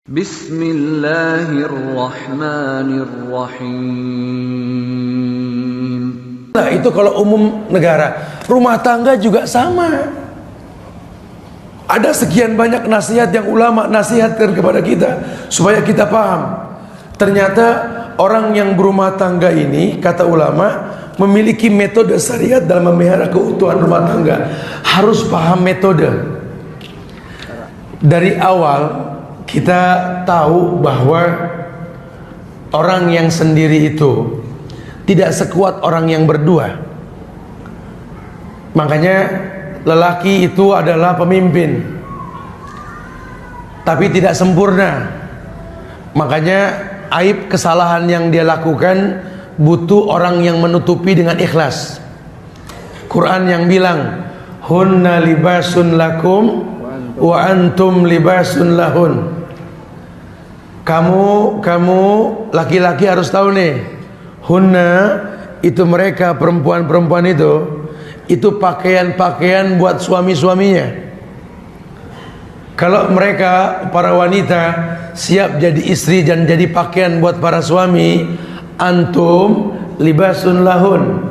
Bismillahirrahmanirrahim. Nah, itu kalau umum negara. Rumah tangga juga sama. Ada sekian banyak nasihat yang ulama nasihatkan kepada kita supaya kita paham. Ternyata orang yang berumah tangga ini, kata ulama, memiliki metode syariat dalam memelihara keutuhan rumah tangga. Harus paham metode. Dari awal kita tahu bahwa orang yang sendiri itu tidak sekuat orang yang berdua. Makanya lelaki itu adalah pemimpin, tapi tidak sempurna. Makanya aib kesalahan yang dia lakukan butuh orang yang menutupi dengan ikhlas. Quran yang bilang, hunna libasun lakum wa antum libasun lahun. Kamu laki-laki harus tahu nih, hunna itu mereka perempuan-perempuan itu pakaian-pakaian buat suami-suaminya. Kalau mereka para wanita siap jadi istri dan jadi pakaian buat para suami, antum libasun lahun,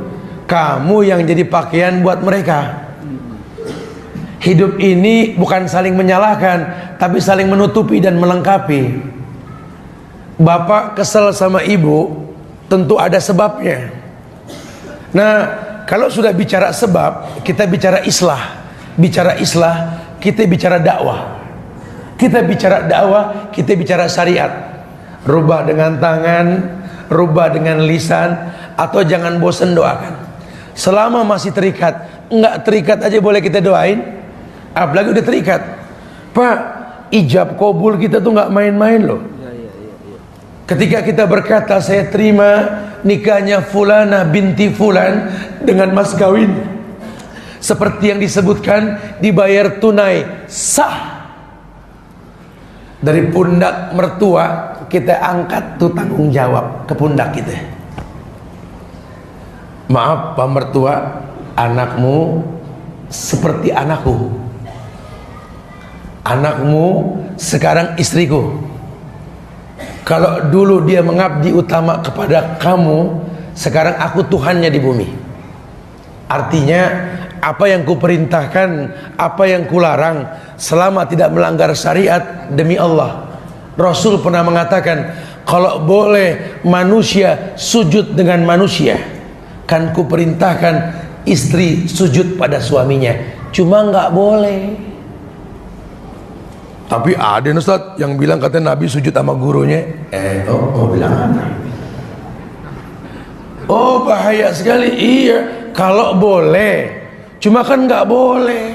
kamu yang jadi pakaian buat mereka. Hidup ini bukan saling menyalahkan, tapi saling menutupi dan melengkapi. Bapak kesel sama ibu, tentu ada sebabnya. Nah, kalau sudah bicara sebab, kita bicara islah. Bicara islah, kita bicara dakwah. Kita bicara dakwah, kita bicara syariat. Rubah dengan tangan, rubah dengan lisan, atau jangan bosan doakan. Selama masih terikat, enggak terikat aja boleh kita doain. Apalagi udah terikat. Pak, ijab kabul kita tuh enggak main-main loh. Ketika kita berkata saya terima nikahnya Fulana binti Fulan dengan mas kawin seperti yang disebutkan, dibayar tunai, sah. Dari pundak mertua kita angkat tuh tanggung jawab ke pundak kita. Maaf Pak mertua, anakmu seperti anakku, anakmu sekarang istriku. Kalau dulu dia mengabdi utama kepada kamu, sekarang aku Tuhannya di bumi. Artinya apa yang kuperintahkan, apa yang kularang, selama tidak melanggar syariat, demi Allah. Rasul pernah mengatakan, kalau boleh manusia sujud dengan manusia, kan kuperintahkan istri sujud pada suaminya. Cuma nggak boleh. Tapi ada Ustaz yang bilang katanya Nabi sujud sama gurunya. Bilang apa? Oh bahaya sekali. Iya, kalau boleh. Cuma kan nggak boleh.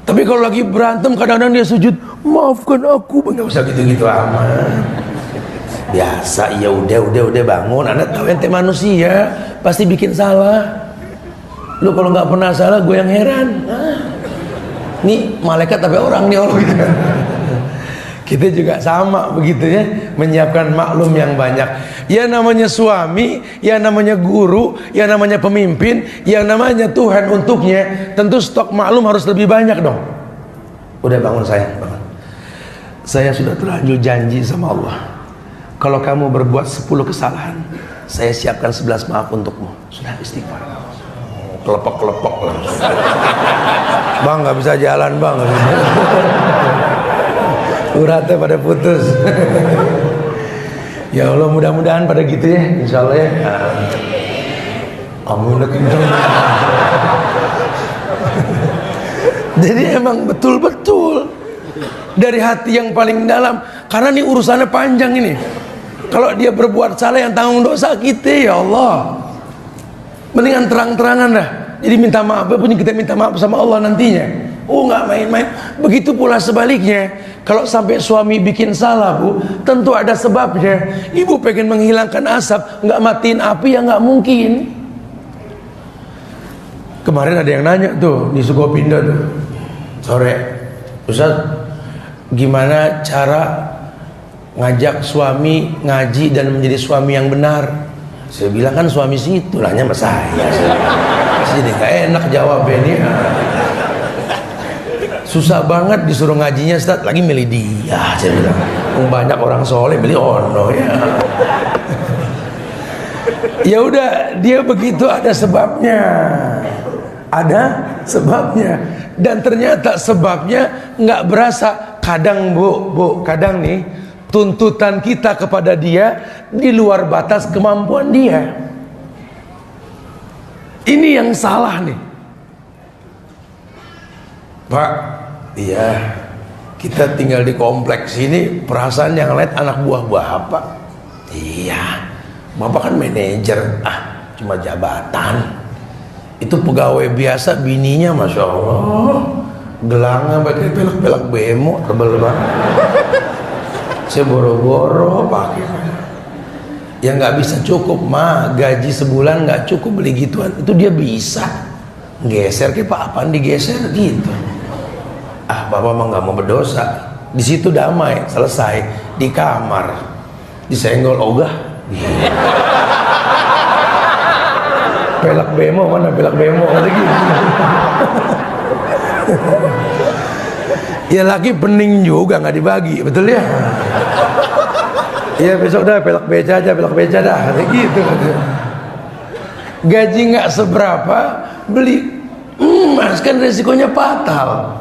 Tapi kalau lagi berantem kadang-kadang dia sujud, maafkan aku. Nggak usah gitu-gitu amat. Biasa, ya udah bangun. Anda tahu ente manusia pasti bikin salah. Lu kalau nggak pernah salah, gue yang heran. Nih malaikat tapi orang nih Allah gitu. Kita juga sama begitu ya, menyiapkan maklum yang banyak. Ya namanya suami, ya namanya guru, ya namanya pemimpin, yang namanya Tuhan untuknya, tentu stok maklum harus lebih banyak dong. Udah bangun sayang, bangun. Saya sudah terlanjur janji sama Allah, kalau kamu berbuat 10 kesalahan, saya siapkan 11 maaf untukmu. Sudah istighfar. Kelepok-kelepok langsung. Bang nggak bisa jalan bang. Uratnya pada putus. Ya Allah mudah-mudahan pada gitu ya, insya Allah ya. Amin. Jadi emang betul-betul dari hati yang paling dalam, karena ini urusannya panjang ini. Kalau dia berbuat salah yang tanggung dosa kita, ya Allah. Mendingan terang-terangan dah. Jadi minta maaf, pun kita minta maaf sama Allah nantinya. Oh nggak main-main. Begitu pula sebaliknya, kalau sampai suami bikin salah bu, tentu ada sebabnya. Ibu pengen menghilangkan asap, nggak matiin api ya nggak mungkin. Kemarin ada yang nanya tuh di Sukopindo tuh sore, Ustaz, gimana cara ngajak suami ngaji dan menjadi suami yang benar? Saya bilang kan suami situ, nanya sama saya. Jadi gak enak jawab ini. susah banget disuruh ngajinya Ustaz, lagi milih dia. Saya bilang, banyak orang soleh milih ono ya. Ya udah, dia begitu ada sebabnya. Ada sebabnya. Dan ternyata sebabnya nggak berasa. Kadang bu, kadang nih tuntutan kita kepada dia di luar batas kemampuan dia. Ini yang salah nih. Pak, iya, kita tinggal di kompleks ini, perasaan yang lain anak buah Bapak. Iya, Bapak kan manajer, cuma jabatan. Itu pegawai biasa, bininya Masya Allah gelangnya pakai pelak-pelak bemo, tebel banget. Saya boro-boro pakai. Yang nggak bisa cukup mah, gaji sebulan nggak cukup beli gituan, itu dia bisa geser ke Pak, apaan digeser gitu. Bapak mah nggak mau berdosa. Di situ damai, selesai. Di kamar disenggol ogah. Pelak bemo mana pelak bemo lagi. Ya laki pening juga nggak dibagi, betul ya? Iya besok dah pelak beca dah, kayak gitu. Gaji nggak seberapa, beli emas kan resikonya fatal.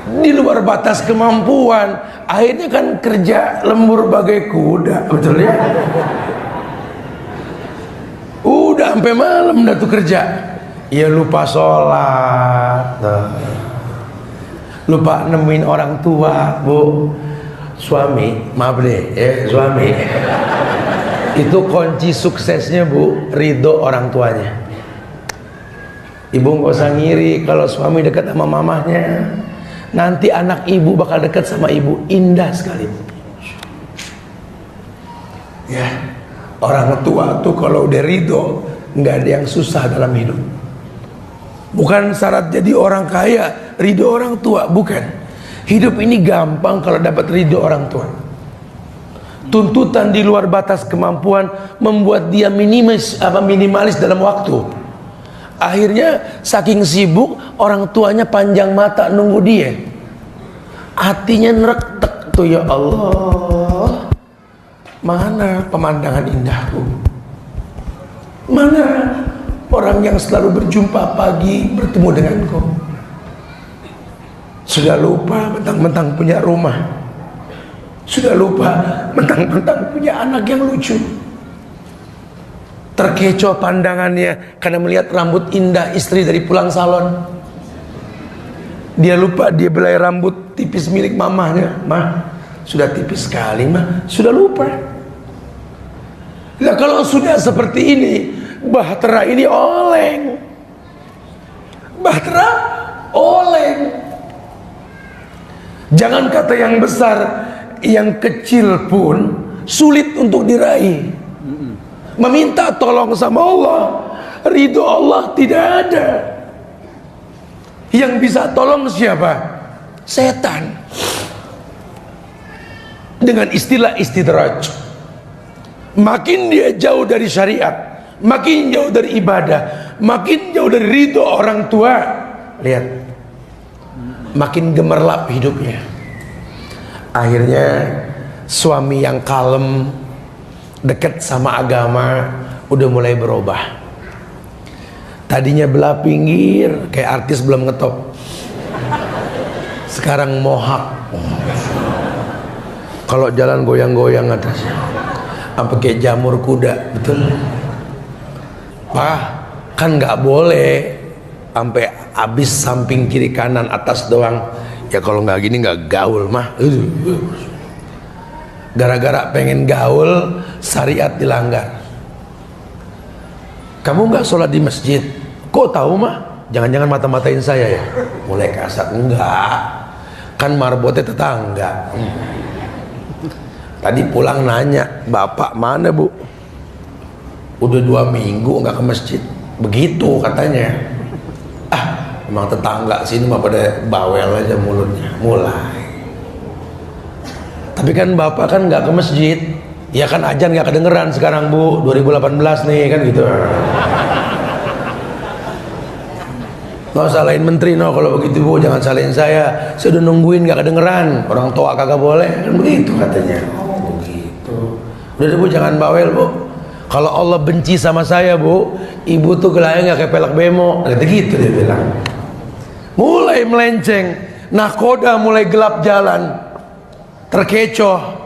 Di luar batas kemampuan, akhirnya kan kerja lembur bagai kuda, betul ya? Udah sampai malam dah tuh kerja, ya lupa sholat, lupa nemuin orang tua, bu. Suami, maaf deh, suami itu kunci suksesnya bu, ridho orang tuanya. Ibu nggak usah ngiri kalau suami dekat sama mamahnya. Nanti anak ibu bakal dekat sama ibu, indah sekali. Ya, orang tua tuh kalau udah ridho, nggak ada yang susah dalam hidup. Bukan syarat jadi orang kaya, ridho orang tua, bukan. Hidup ini gampang kalau dapat ridho orang tua. Tuntutan di luar batas kemampuan membuat dia minimalis dalam waktu. Akhirnya saking sibuk, orang tuanya panjang mata nunggu dia. Hatinya nerektek tuh, ya Allah, mana pemandangan indahku, mana orang yang selalu berjumpa pagi bertemu denganku. Sudah lupa mentang-mentang punya rumah, sudah lupa mentang-mentang punya anak yang lucu. Terkecoh pandangannya karena melihat rambut indah istri dari pulang salon. Dia lupa dia belai rambut tipis milik mamahnya. Mah, sudah tipis sekali mah, sudah lupa. Nah kalau sudah seperti ini, bahtera ini oleng. Bahtera oleng. Jangan kata yang besar, yang kecil pun sulit untuk diraih. Meminta tolong sama Allah, ridho Allah tidak ada. Yang bisa tolong siapa? Setan. Dengan istilah istidraj. Makin dia jauh dari syariat, makin jauh dari ibadah, makin jauh dari ridho orang tua, lihat, makin gemerlap hidupnya. Akhirnya suami yang kalem, dekat sama agama, udah mulai berubah. Tadinya belah pinggir kayak artis belum ngetop, sekarang mohak. Kalau jalan goyang-goyang atasnya, apa kayak jamur kuda, betul? Pak, kan nggak boleh sampai habis samping kiri kanan atas doang. Ya kalau nggak gini nggak gaul mah. Gara-gara pengen gaul, syariat dilanggar. Kamu nggak sholat di masjid, kok tahu mah? Jangan-jangan mata-matain saya ya. Mulai kasar, enggak. Kan marbotnya tetangga. Tadi pulang nanya, bapak mana bu? Udah 2 minggu nggak ke masjid. Begitu katanya. Emang tetangga sini mah pada bawel aja mulutnya. Mulai. Tapi kan bapak kan nggak ke masjid, ya kan ajan nggak kedengeran sekarang bu, 2018 nih kan gitu. Nggak salahin menteri, no, kalau begitu bu jangan salahin saya udah nungguin gak kedengeran, orang tua kagak boleh, kan begitu katanya. Oh begitu. Udah deh bu jangan bawel bu, kalau Allah benci sama saya bu, ibu tuh gelayang gak kayak pelak bemo, kata gitu dia bilang. Mulai melenceng, nahkoda mulai gelap jalan, terkecoh.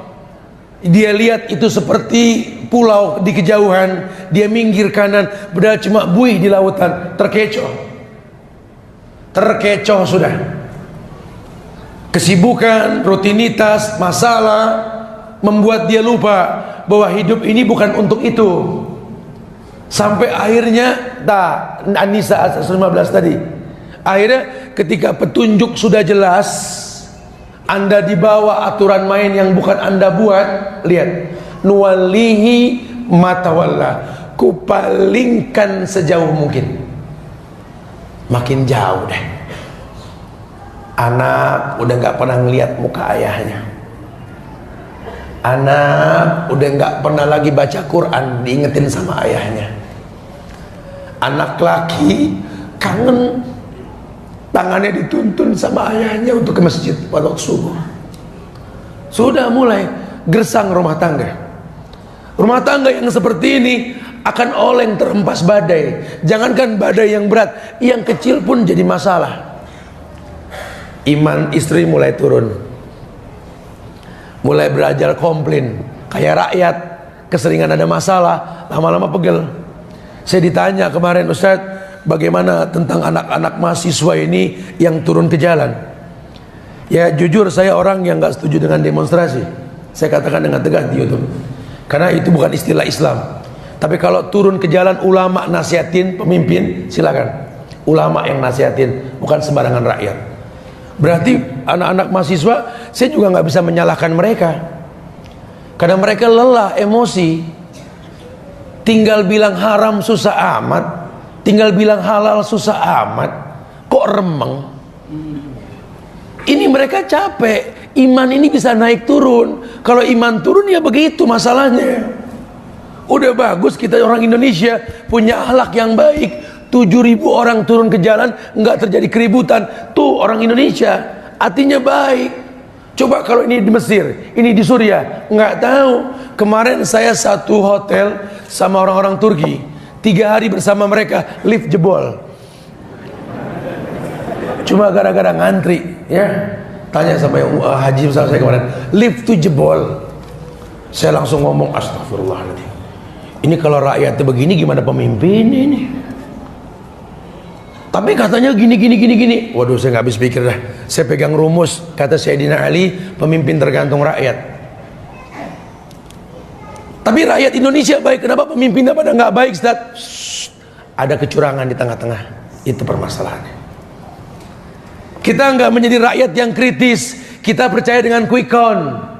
Dia lihat itu seperti pulau di kejauhan, dia minggir kanan, padahal cuma buih di lautan, terkecoh sudah. Kesibukan, rutinitas, masalah membuat dia lupa bahwa hidup ini bukan untuk itu. Sampai akhirnya An-Nisa 15 tadi, akhirnya ketika petunjuk sudah jelas, Anda dibawa aturan main yang bukan Anda buat, lihat, nuwallihi matawalla, kupalingkan sejauh mungkin. Makin jauh deh. Anak udah gak pernah ngeliat muka ayahnya. Anak udah gak pernah lagi baca Quran, diingetin sama ayahnya. Anak laki kangen, tangannya dituntun sama ayahnya untuk ke masjid pada waktu subuh. Sudah mulai gersang rumah tangga. Rumah tangga yang seperti ini akan oleng terhempas badai. Jangankan badai yang berat, yang kecil pun jadi masalah. Iman istri mulai turun, mulai belajar komplain kayak rakyat, keseringan ada masalah, lama-lama pegel. Saya ditanya kemarin, Ustadz, bagaimana tentang anak-anak mahasiswa ini yang turun ke jalan? Ya jujur saya orang yang gak setuju dengan demonstrasi. Saya katakan dengan tegas di YouTube, karena itu bukan istilah Islam. Tapi kalau turun ke jalan, ulama nasihatin pemimpin, silakan. Ulama yang nasihatin, bukan sembarangan rakyat. Berarti anak-anak mahasiswa, saya juga nggak bisa menyalahkan mereka, karena mereka lelah, emosi. Tinggal bilang haram susah amat, tinggal bilang halal susah amat, kok remeng. Ini mereka capek. Iman ini bisa naik turun. Kalau iman turun ya begitu masalahnya. Udah bagus kita orang Indonesia punya akhlak yang baik, 7.000 orang turun ke jalan nggak terjadi keributan. Tuh orang Indonesia artinya baik. Coba kalau ini di Mesir, ini di Suriah, nggak tahu. Kemarin saya satu hotel sama orang-orang Turki, 3 hari bersama mereka, lift jebol. Cuma gara-gara ngantri, ya. Tanya sama haji bersama saya kemarin, lift tuh jebol. Saya langsung ngomong astagfirullahaladzim. Ini kalau rakyatnya begini gimana pemimpin ini? Tapi katanya gini. Waduh, saya nggak habis pikir dah. Saya pegang rumus kata Sayyidina Ali, pemimpin tergantung rakyat. Tapi rakyat Indonesia baik, kenapa pemimpinnya pada nggak baik, Ustaz? Ada kecurangan di tengah-tengah. Itu permasalahannya. Kita nggak menjadi rakyat yang kritis. Kita percaya dengan quick count.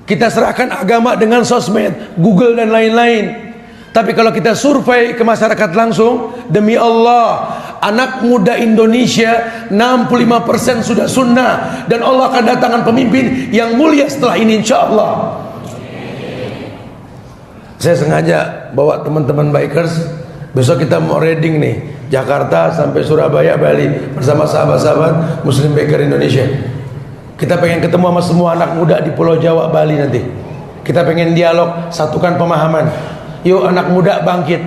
Kita serahkan agama dengan sosmed, Google dan lain-lain. Tapi kalau kita survei ke masyarakat langsung, demi Allah, anak muda Indonesia 65% sudah sunnah, dan Allah akan datangkan pemimpin yang mulia setelah ini insya Allah. Saya sengaja bawa teman-teman bikers. Besok kita mau reading nih, Jakarta sampai Surabaya, Bali, bersama sahabat-sahabat Muslim Biker Indonesia. Kita pengen ketemu sama semua anak muda di Pulau Jawa, Bali nanti. Kita pengen dialog, satukan pemahaman. Yuk anak muda bangkit.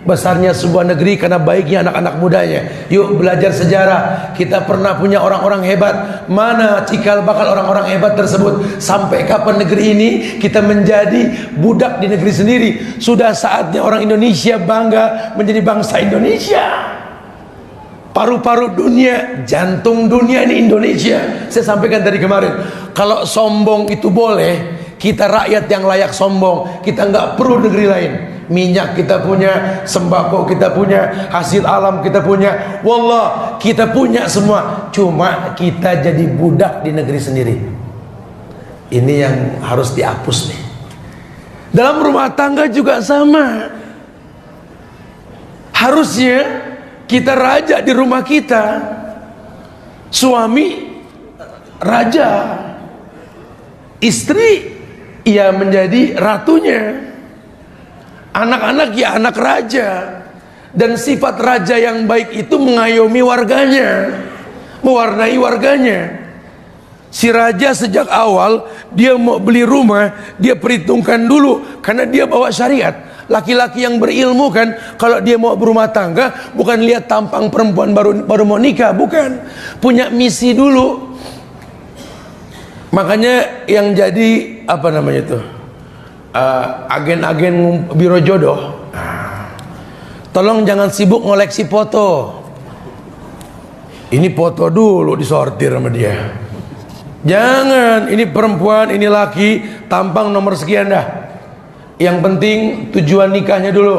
Besarnya sebuah negeri karena baiknya anak-anak mudanya. Yuk belajar sejarah. Kita pernah punya orang-orang hebat. Mana cikal bakal orang-orang hebat tersebut? Sampai kapan negeri ini kita menjadi budak di negeri sendiri? Sudah saatnya orang Indonesia bangga menjadi bangsa Indonesia. Paru-paru dunia, jantung dunia ini Indonesia. Saya sampaikan tadi kemarin, kalau sombong itu boleh, kita rakyat yang layak sombong. Kita nggak perlu negeri lain. Minyak kita punya, sembako kita punya, hasil alam kita punya. Wallah, kita punya semua. Cuma kita jadi budak di negeri sendiri. Ini yang harus dihapus nih. Dalam rumah tangga juga sama. Harusnya kita raja di rumah kita, suami raja, istri ia menjadi ratunya, anak-anak ya anak raja. Dan sifat raja yang baik itu mengayomi warganya, mewarnai warganya. Si raja sejak awal dia mau beli rumah, dia perhitungkan dulu karena dia bawa syariat. Laki-laki yang berilmu kan, kalau dia mau berumah tangga bukan lihat tampang perempuan baru mau nikah, bukan, punya misi dulu. Makanya yang jadi apa namanya itu, agen-agen biro jodoh, tolong jangan sibuk ngoleksi foto. Ini foto dulu disortir sama dia. Jangan, ini perempuan, ini laki, tampang nomor sekian dah. Yang penting tujuan nikahnya dulu.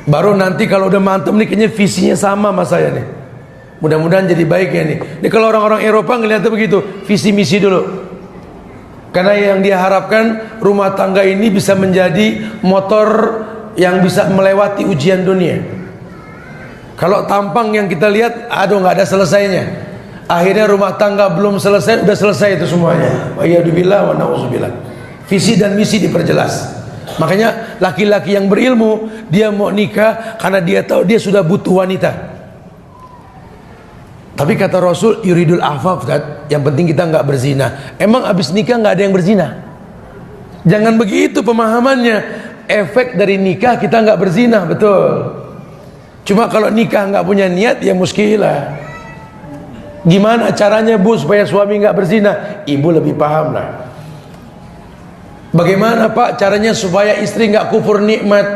Baru nanti kalau udah mantep nih, kayaknya visinya sama sama saya nih. Mudah-mudahan jadi baik ya nih. Ini kalau orang-orang Eropa ngeliatnya begitu, visi misi dulu. Karena yang dia harapkan rumah tangga ini bisa menjadi motor yang bisa melewati ujian dunia. Kalau tampang yang kita lihat, aduh nggak ada selesainya. Akhirnya rumah tangga belum selesai, udah selesai itu semuanya. Wa iyyadubillah wa na'udzubillah. Visi dan misi diperjelas. Makanya laki-laki yang berilmu, dia mau nikah karena dia tahu dia sudah butuh wanita. Tapi kata Rasul, yuridul afaf, yang penting kita nggak berzina. Emang abis nikah nggak ada yang berzina? Jangan begitu pemahamannya. Efek dari nikah kita nggak berzina, betul. Cuma kalau nikah nggak punya niat, ya muskilah. Gimana caranya bu supaya suami nggak berzina? Ibu lebih paham lah. Bagaimana pak caranya supaya istri nggak kufur nikmat?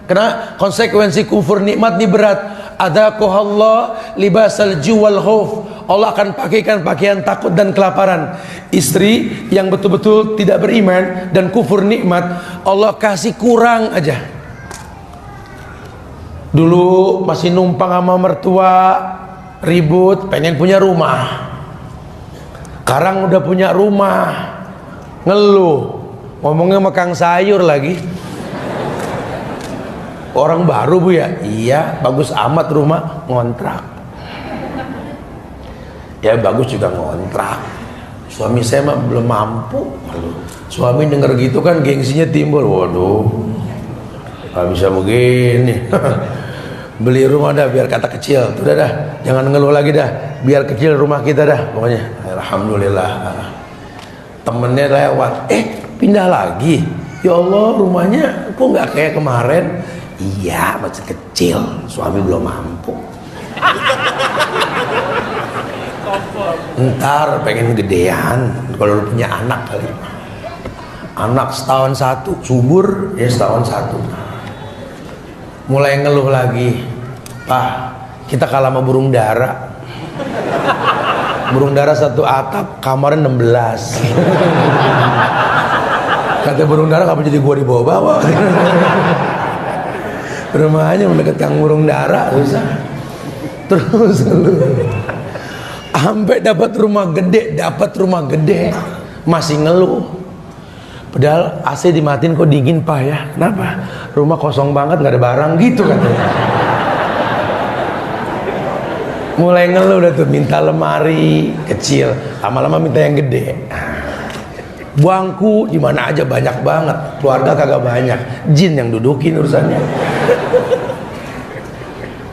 Karena konsekuensi kufur nikmat ini berat. Adzaqahallah libasal ju wal khauf. Allah akan pakaikan pakaian takut dan kelaparan. Istri yang betul-betul tidak beriman dan kufur nikmat, Allah kasih kurang aja. Dulu masih numpang sama mertua, ribut, pengen punya rumah. Sekarang udah punya rumah, ngeluh. Ngomongnya sama Kang Sayur lagi. Orang baru bu ya? Iya, bagus amat rumah, ngontrak. Ya bagus juga ngontrak. Suami saya mah belum mampu. Suami denger gitu kan gengsinya timbul. Waduh, gak bisa begini. Beli rumah dah biar kata kecil. Udah dah, jangan ngeluh lagi dah. Biar kecil rumah kita dah. Pokoknya, alhamdulillah. Temennya lewat, pindah lagi. Ya Allah, rumahnya kok nggak kayak kemarin? Iya, masih kecil. Suami belum mampu. Ntar pengen gedean kalau punya anak kali. Anak setahun satu, subur ya setahun satu. Mulai ngeluh lagi. Pak, kita kalah sama burung dara. Burung dara satu atap, kamarnya 16. Kata burung dara, kamu jadi gua dibawa-bawa. Rumahnya mendekat Kang burung dara, susah. Terus sampai dapat rumah gede, masih ngeluh. Padahal AC dimatiin kok dingin pak ya. Kenapa? Rumah kosong banget, nggak ada barang gitu katanya. Mulai ngeluh udah tuh, minta lemari kecil, lama-lama minta yang gede. Bangku di mana aja banyak banget, keluarga kagak banyak, jin yang dudukin urusannya.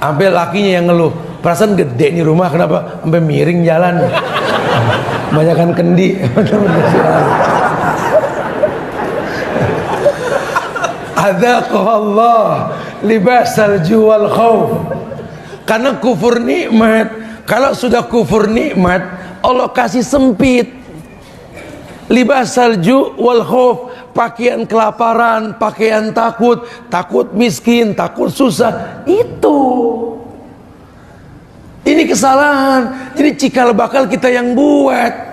Sampai lakinya yang ngeluh, perasaan gede nih rumah, kenapa sampai miring jalan? Banyakan kendi. Adzaqahallah libasal ju wal khauf. Karena kufur nikmat, kalau sudah kufur nikmat, Allah kasih sempit. Libasal ju wal khauf, pakaian kelaparan, pakaian takut, takut miskin, takut susah. Itu. Ini kesalahan. Jadi cikal bakal kita yang buat.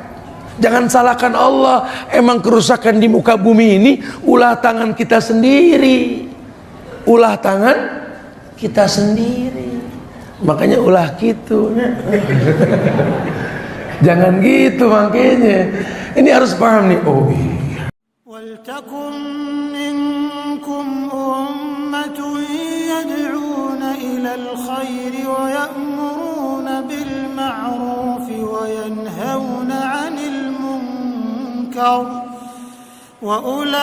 Jangan salahkan Allah. Emang kerusakan di muka bumi ini ulah tangan kita sendiri. Ulah tangan kita sendiri. Makanya ulah gitu. Jangan gitu makanya. Ini harus paham nih. Oh iya. Waltakum minkum ummatun yad'una ila al-khair wa ya'muruna bil ma'ruf wa yanhauna 'anil munkar wa ulai